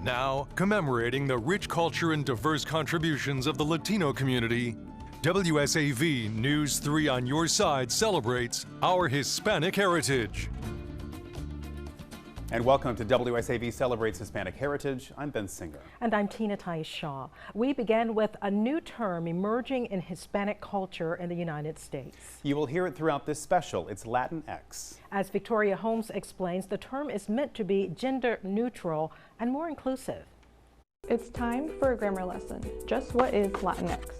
Now, commemorating the rich culture and diverse contributions of the Latino community, WSAV News 3 on your side celebrates our Hispanic heritage. And welcome to WSAV Celebrates Hispanic Heritage. I'm Ben Singer. And I'm Tina Thais Shaw. We began with a new term emerging in Hispanic culture in the United States. You will hear it throughout this special. It's Latinx. As Victoria Holmes explains, the term is meant to be gender neutral and more inclusive. It's time for a grammar lesson. Just what is Latinx?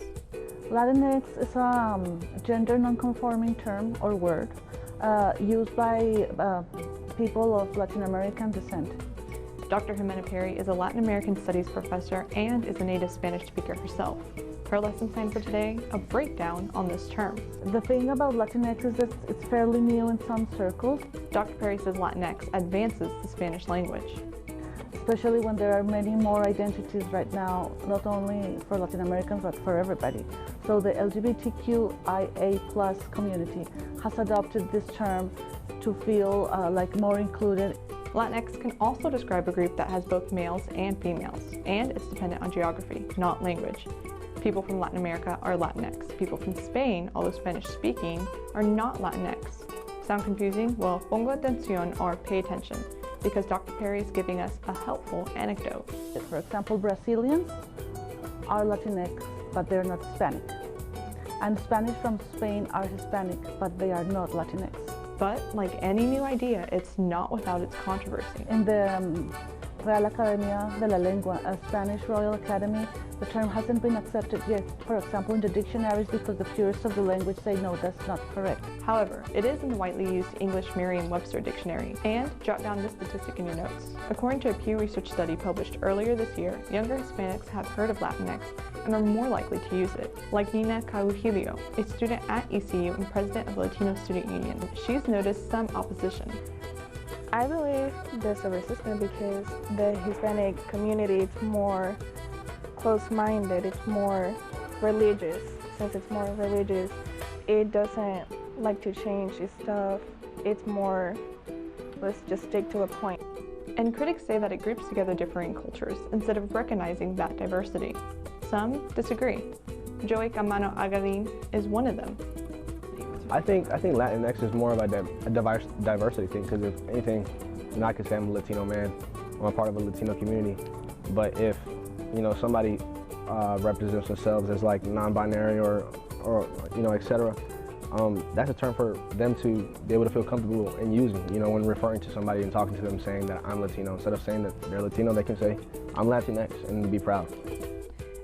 Latinx is a gender non-conforming term or word used by people of Latin American descent. Dr. Jimena Perry is a Latin American Studies professor and is a native Spanish speaker herself. Her lesson plan for today, a breakdown on this term. The thing about Latinx is that it's fairly new in some circles. Dr. Perry says Latinx advances the Spanish language. Especially when there are many more identities right now, not only for Latin Americans, but for everybody. So the LGBTQIA+ community has adopted this term to feel like more included. Latinx can also describe a group that has both males and females, and it's dependent on geography, not language. People from Latin America are Latinx. People from Spain, although Spanish speaking, are not Latinx. Sound confusing? Well, pongo atención or pay attention, because Dr. Perry is giving us a helpful anecdote. For example, Brazilians are Latinx, but they're not Hispanic. And Spanish from Spain are Hispanic, but they are not Latinx. But like any new idea, it's not without its controversy. In the Real Academia de la Lengua, a Spanish Royal Academy, the term hasn't been accepted yet, for example, in the dictionaries, because the purists of the language say no, that's not correct. However, it is in the widely used English Merriam-Webster dictionary. And jot down this statistic in your notes. According to a Pew Research study published earlier this year, younger Hispanics have heard of Latinx and are more likely to use it. Like Nina Caujilio, a student at ECU and president of the Latino Student Union, she's noticed some opposition. I believe there's a resistance because the Hispanic community is more close-minded, it's more religious. Since it's more religious, it doesn't like to change its stuff. It's more, let's just stick to a point. And critics say that it groups together differing cultures instead of recognizing that diversity. Some disagree. Joey Camano Agadin is one of them. I think Latinx is more of a diversity thing, because if anything, I could say I'm a Latino man, I'm a part of a Latino community, but if somebody represents themselves as like non-binary or etc., that's a term for them to be able to feel comfortable in using, when referring to somebody and talking to them, saying that I'm Latino. Instead of saying that they're Latino, they can say I'm Latinx and be proud.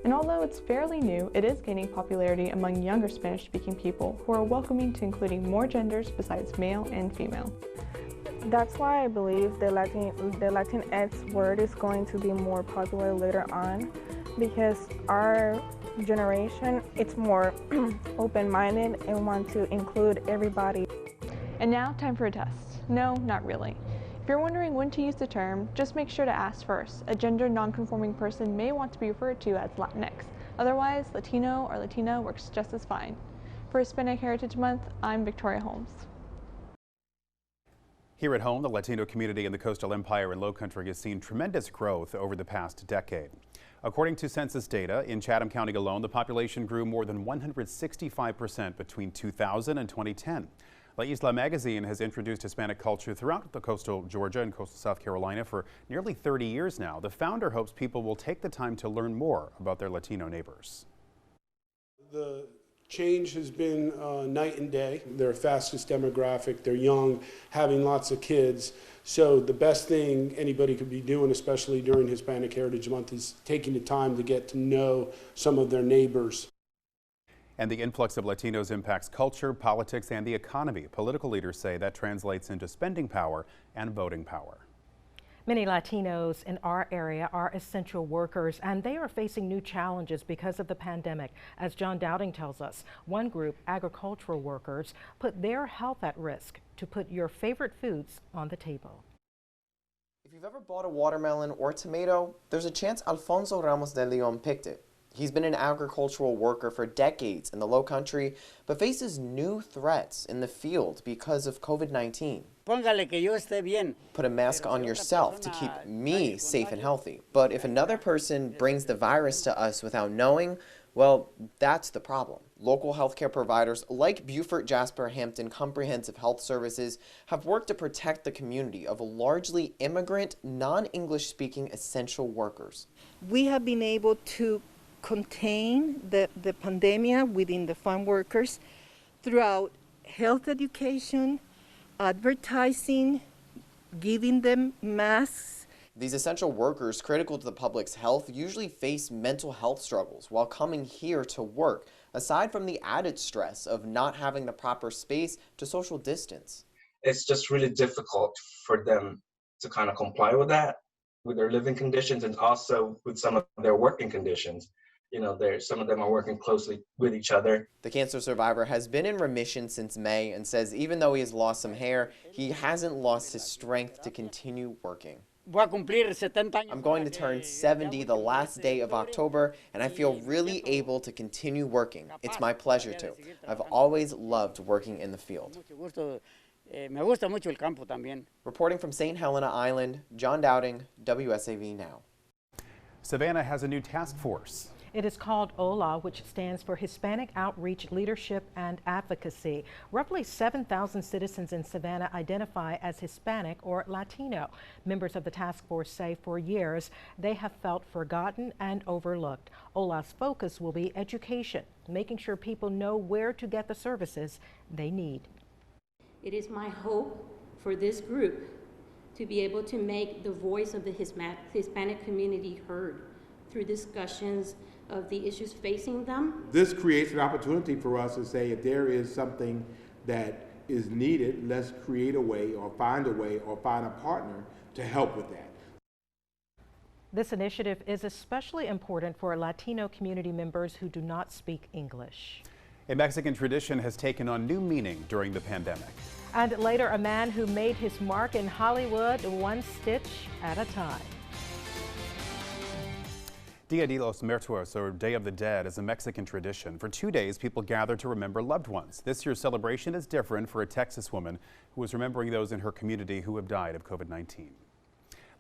And although it's fairly new, it is gaining popularity among younger Spanish-speaking people who are welcoming to including more genders besides male and female. That's why I believe the Latinx word is going to be more popular later on, because our generation, it's more open-minded and want to include everybody. And now, time for a test. No, not really. If you're wondering when to use the term, just make sure to ask first. A gender non-conforming person may want to be referred to as Latinx. Otherwise, Latino or Latina works just as fine. For Hispanic Heritage Month, I'm Victoria Holmes. Here at home, the Latino community in the Coastal Empire and Lowcountry has seen tremendous growth over the past decade. According to census data, in Chatham County alone, the population grew more than 165% between 2000 and 2010. La Isla magazine has introduced Hispanic culture throughout the coastal Georgia and coastal South Carolina for nearly 30 years now. The founder hopes people will take the time to learn more about their Latino neighbors. The change has been night and day. They're fastest demographic, they're young, having lots of kids. So the best thing anybody could be doing, especially during Hispanic Heritage Month, is taking the time to get to know some of their neighbors. And the influx of Latinos impacts culture, politics, and the economy. Political leaders say that translates into spending power and voting power. Many Latinos in our area are essential workers, and they are facing new challenges because of the pandemic. As John Dowding tells us, one group, agricultural workers, put their health at risk to put your favorite foods on the table. If you've ever bought a watermelon or tomato, there's a chance Alfonso Ramos de Leon picked it. He's been an agricultural worker for decades in the Lowcountry, but faces new threats in the field because of COVID-19. póngale que yo esté bien. Put a mask on yourself to keep me safe and healthy. But if another person brings the virus to us without knowing, well, that's the problem. Local healthcare providers like Beaufort Jasper Hampton Comprehensive Health Services have worked to protect the community of largely immigrant, non-English speaking essential workers. We have been able to contain the pandemic within the farm workers throughout health education, advertising, giving them masks. These essential workers critical to the public's health usually face mental health struggles while coming here to work, aside from the added stress of not having the proper space to social distance. It's just really difficult for them to kind of comply with that, with their living conditions and also with some of their working conditions. You know, some of them are working closely with each other. The cancer survivor has been in remission since May and says even though he has lost some hair, he hasn't lost his strength to continue working. I'm going to turn 70 the last day of October, and I feel really able to continue working. It's my pleasure to. I've always loved working in the field. Reporting from St. Helena Island, John Dowding, WSAV Now. Savannah has a new task force. It is called HOLA, which stands for Hispanic Outreach, Leadership, and Advocacy. Roughly 7,000 citizens in Savannah identify as Hispanic or Latino. Members of the task force say for years they have felt forgotten and overlooked. HOLA's focus will be education, making sure people know where to get the services they need. It is my hope for this group to be able to make the voice of the Hispanic community heard through discussions of the issues facing them. This creates an opportunity for us to say if there is something that is needed, let's create a way or find a partner to help with that. This initiative is especially important for Latino community members who do not speak English. A Mexican tradition has taken on new meaning during the pandemic. And later, a man who made his mark in Hollywood one stitch at a time. Dia de los Muertos, or Day of the Dead, is a Mexican tradition. For 2 days, people gather to remember loved ones. This year's celebration is different for a Texas woman who is remembering those in her community who have died of COVID-19.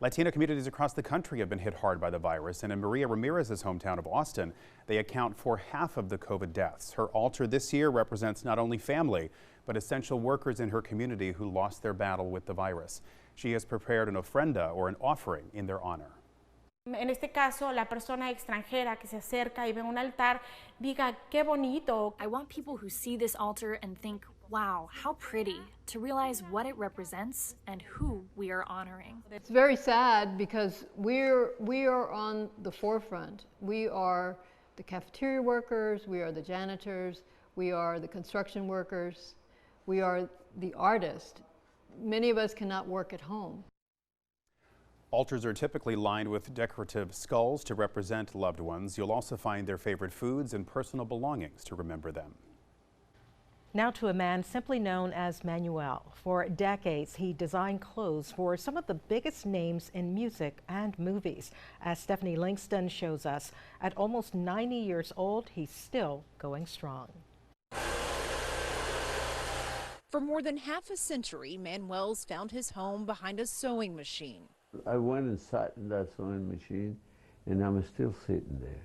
Latino communities across the country have been hit hard by the virus, and in Maria Ramirez's hometown of Austin, they account for half of the COVID deaths. Her altar this year represents not only family, but essential workers in her community who lost their battle with the virus. She has prepared an ofrenda, or an offering, in their honor. En este caso, la persona extranjera que se acerca y ve un altar diga, qué bonito. I want people who see this altar and think, wow, how pretty, to realize what it represents and who we are honoring. It's very sad because we are on the forefront. We are the cafeteria workers, we are the janitors, we are the construction workers, we are the artists. Many of us cannot work at home. Altars are typically lined with decorative skulls to represent loved ones. You'll also find their favorite foods and personal belongings to remember them. Now to a man simply known as Manuel. For decades, he designed clothes for some of the biggest names in music and movies. As Stephanie Langston shows us, at almost 90 years old, he's still going strong. For more than half a century, Manuel's found his home behind a sewing machine. I went and sat in that sewing machine, and I'm still sitting there.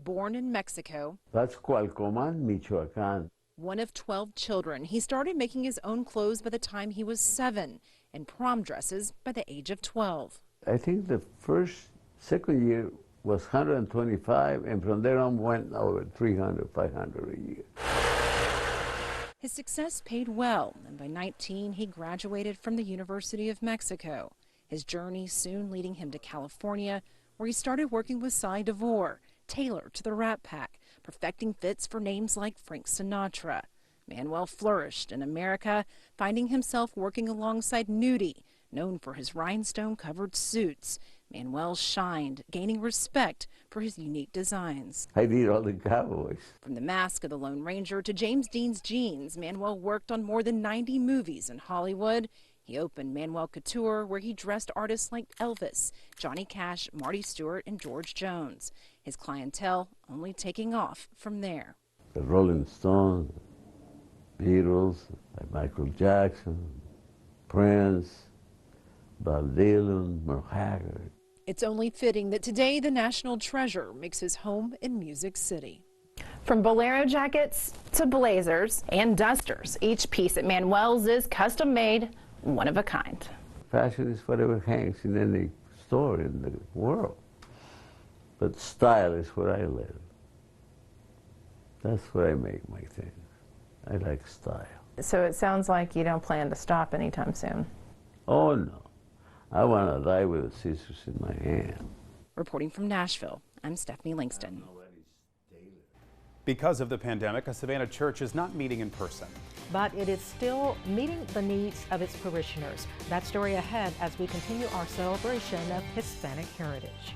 Born in Mexico, That's Cualcomán, Michoacán. one of 12 children, he started making his own clothes by the time he was 7 and prom dresses by the age of 12. I think the second year was 125, and from there on went over 300, 500 a year. His success paid well, and by 19 he graduated from the University of Mexico. His journey soon leading him to California, where he started working with Cy DeVore, tailor to the Rat Pack, perfecting fits for names like Frank Sinatra. Manuel flourished in America, finding himself working alongside Nudie, known for his rhinestone-covered suits. Manuel shined, gaining respect for his unique designs. I did all the cowboys. From the Mask of the Lone Ranger to James Dean's jeans, Manuel worked on more than 90 movies in Hollywood. He opened Manuel Couture, where he dressed artists like Elvis, Johnny Cash, Marty Stewart, and George Jones. His clientele only taking off from there. The Rolling Stones, Beatles, like Michael Jackson, Prince, Bob Dylan, Merle Haggard. It's only fitting that today the national treasure makes his home in Music City. From bolero jackets to blazers and dusters, each piece at Manuel's is custom made, one of a kind. Fashion is whatever hangs in any store in the world. But style is where I live. That's where I make my things. I like style. So it sounds like you don't plan to stop anytime soon. Oh no, I want to die with the scissors in my hand. Reporting from Nashville, I'm Stephanie Langston. Because of the pandemic, a Savannah church is not meeting in person. But it is still meeting the needs of its parishioners. That story ahead as we continue our celebration of Hispanic heritage.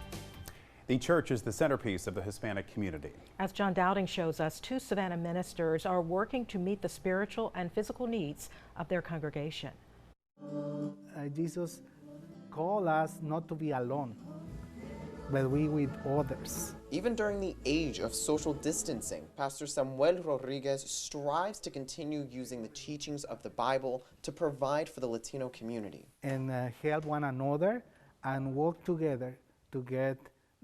The church is the centerpiece of the Hispanic community. As John Dowding shows us, 2 Savannah ministers are working to meet the spiritual and physical needs of their congregation. Jesus called us not to be alone, but we with others. Even during the age of social distancing, Pastor Samuel Rodriguez strives to continue using the teachings of the Bible to provide for the Latino community. And help one another and work together to get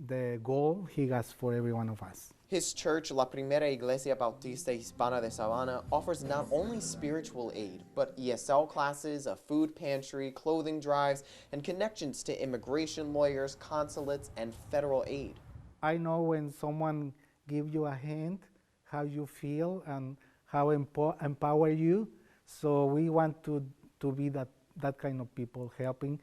the goal he has for every one of us. His church, La Primera Iglesia Bautista Hispana de Savannah, offers not only spiritual aid, but ESL classes, a food pantry, clothing drives, and connections to immigration lawyers, consulates, and federal aid. I know when someone gives you a hand, how you feel and how empower you. So we want to be that kind of people, helping,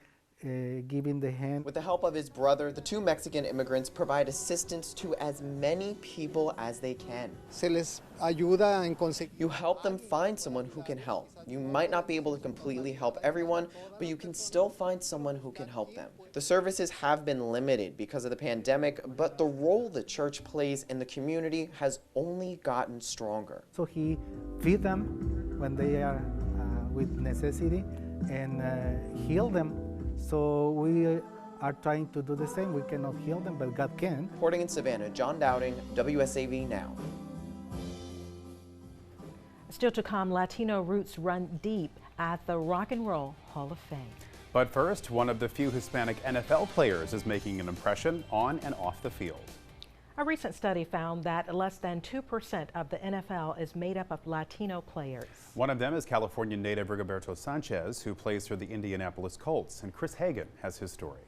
giving the hand. With the help of his brother, the 2 Mexican immigrants provide assistance to as many people as they can. Se les ayuda en conseguir. You help them find someone who can help. You might not be able to completely help everyone, but you can still find someone who can help them. The services have been limited because of the pandemic, but the role the church plays in the community has only gotten stronger. So he feed them when they are with necessity and heal them. So we are trying to do the same. We cannot heal them, but God can. Reporting in Savannah, John Dowding, WSAV Now. Still to come, Latino roots run deep at the Rock and Roll Hall of Fame. But first, one of the few Hispanic NFL players is making an impression on and off the field. A recent study found that less than 2% of the NFL is made up of Latino players. One of them is California native Rigoberto Sanchez, who plays for the Indianapolis Colts. And Chris Hagan has his story.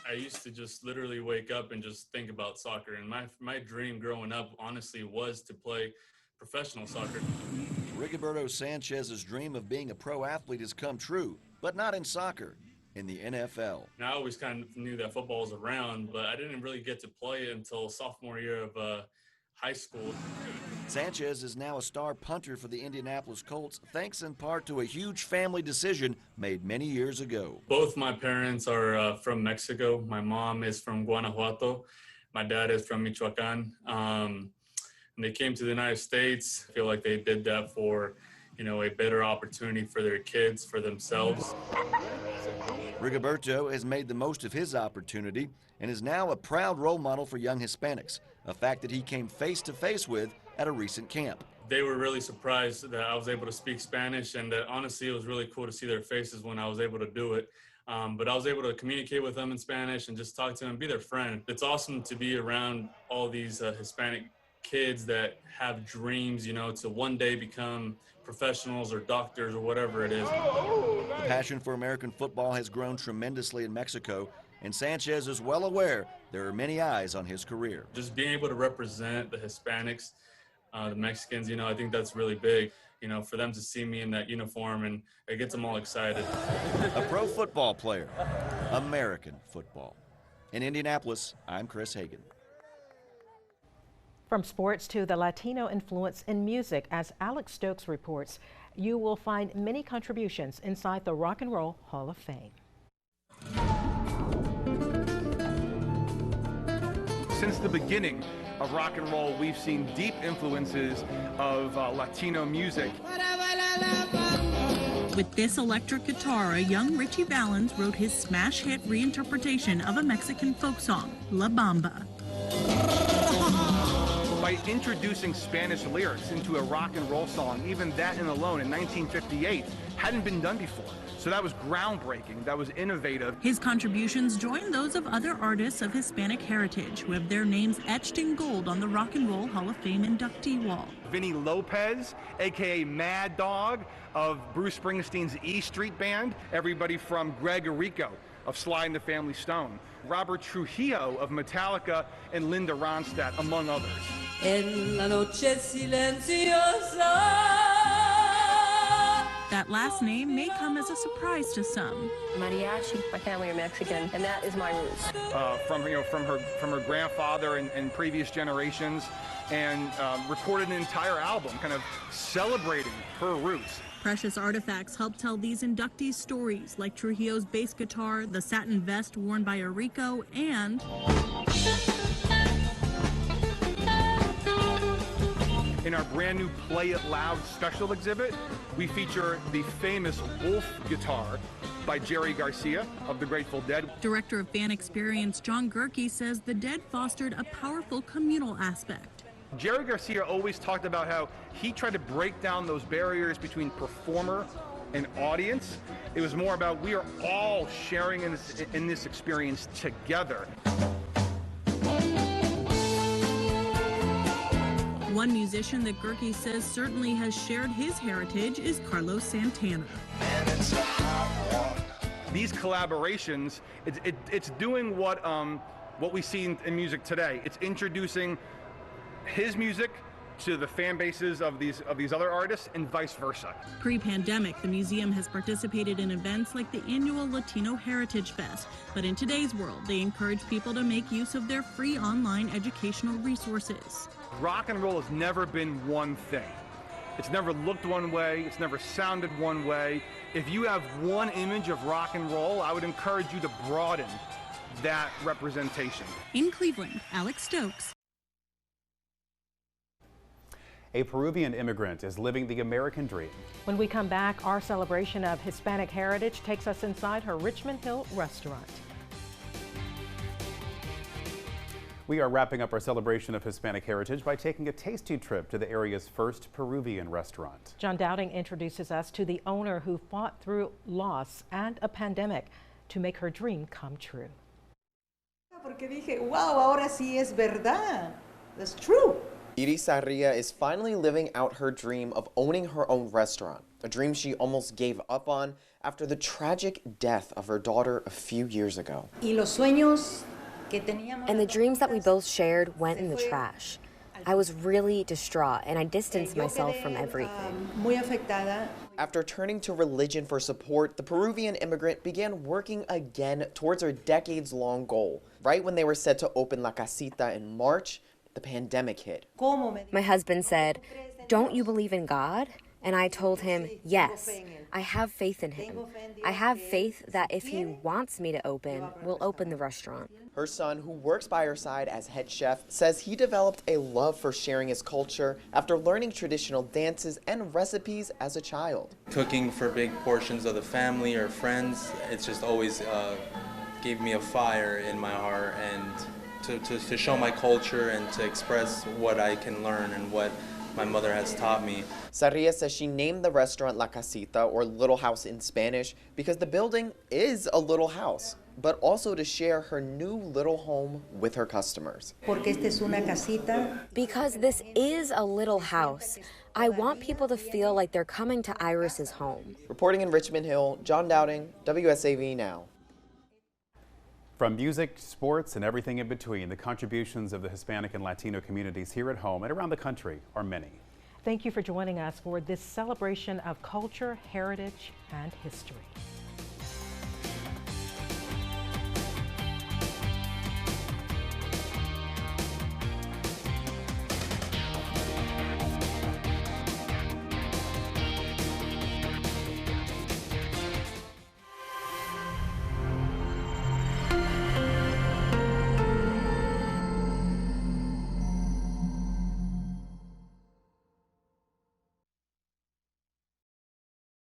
I used to just literally wake up and just think about soccer. And my dream growing up, honestly, was to play professional soccer. Rigoberto Sanchez's dream of being a pro athlete has come true, but not in soccer. In the NFL. Now, I always kind of knew that football was around, but I didn't really get to play until sophomore year of high school. Sanchez is now a star punter for the Indianapolis Colts, thanks in part to a huge family decision made many years ago. Both my parents are from Mexico. My mom is from Guanajuato. My dad is from Michoacan. And they came to the United States. I feel like they did that for, a better opportunity for their kids, for themselves. Rigoberto has made the most of his opportunity and is now a proud role model for young Hispanics, a fact that he came face to face with at a recent camp. They were really surprised that I was able to speak Spanish, and that honestly it was really cool to see their faces when I was able to do it. But I was able to communicate with them in Spanish and just talk to them, be their friend. It's awesome to be around all these Hispanic kids that have dreams, to one day become professionals or doctors or whatever it is. The passion for American football has grown tremendously in Mexico, and Sanchez is well aware there are many eyes on his career. Just being able to represent the Hispanics, the Mexicans, I think that's really big. For them to see me in that uniform, and it gets them all excited. A pro football player, American football. In Indianapolis, I'm Chris Hagan. From sports to the Latino influence in music, as Alex Stokes reports, you will find many contributions inside the Rock and Roll Hall of Fame. Since the beginning of rock and roll, we've seen deep influences of Latino music. With this electric guitar, a young Richie Valens wrote his smash hit reinterpretation of a Mexican folk song, La Bamba. By by introducing Spanish lyrics into a rock and roll song. Even that in alone in 1958 hadn't been done before. So that was groundbreaking, that was innovative. His contributions join those of other artists of Hispanic heritage who have their names etched in gold on the Rock and Roll Hall of Fame inductee wall. Vinny Lopez, aka Mad Dog of Bruce Springsteen's E Street Band, everybody from Greg Errico of Sly and the Family Stone, Robert Trujillo of Metallica, and Linda Ronstadt, among others. En la noche silenciosa. That last name may come as a surprise to some. Mariachi, my family are Mexican, and that is my roots. From her grandfather and previous generations, and recorded an entire album kind of celebrating her roots. Precious artifacts help tell these inductees' stories, like Trujillo's bass guitar, the satin vest worn by Errico, and in our brand new Play It Loud special exhibit, we feature the famous Wolf guitar by Jerry Garcia of the Grateful Dead. Director of Fan Experience John Gerke says the Dead fostered a powerful communal aspect. Jerry Garcia always talked about how he tried to break down those barriers between performer and audience. It was more about we are all sharing in this experience together. One musician that Gerke says certainly has shared his heritage is Carlos Santana. These collaborations, it's doing what we see in music today. It's introducing his music to the fan bases of these other artists and vice versa. Pre-pandemic, the museum has participated in events like the annual Latino Heritage Fest, but in today's world, they encourage people to make use of their free online educational resources. Rock and roll has never been one thing. It's never looked one way, it's never sounded one way. If you have one image of rock and roll, I would encourage you to broaden that representation. In Cleveland, Alex Stokes. A Peruvian immigrant is living the American dream. When we come back, our celebration of Hispanic heritage takes us inside her Richmond Hill restaurant. We are wrapping up our celebration of Hispanic heritage by taking a tasty trip to the area's first Peruvian restaurant. John Dowding introduces us to the owner who fought through loss and a pandemic to make her dream come true. Porque dije, wow, ahora sí es verdad. That's true. Iris Sarria is finally living out her dream of owning her own restaurant, a dream she almost gave up on after the tragic death of her daughter a few years ago. Y los sueños And the dreams that we both shared went in the trash. I was really distraught and I distanced myself from everything. Muy afectada. After turning to religion for support, the Peruvian immigrant began working again towards her decades-long goal. Right when they were set to open La Casita in March, the pandemic hit. My husband said, "Don't you believe in God?" And I told him, yes, I have faith in him. I have faith that if he wants me to open, we'll open the restaurant. Her son, who works by her side as head chef, says he developed a love for sharing his culture after learning traditional dances and recipes as a child. Cooking for big portions of the family or friends, it's just always gave me a fire in my heart, and to show my culture and to express what I can learn and what my mother has taught me. Sarria says she named the restaurant La Casita, or Little House in Spanish, because the building is a little house, but also to share her new little home with her customers. Porque esta es una casita. Because this is a little house. I want people to feel like they're coming to Iris's home. Reporting in Richmond Hill, John Dowding, WSAV Now. From music, sports, and everything in between, the contributions of the Hispanic and Latino communities here at home and around the country are many. Thank you for joining us for this celebration of culture, heritage, and history.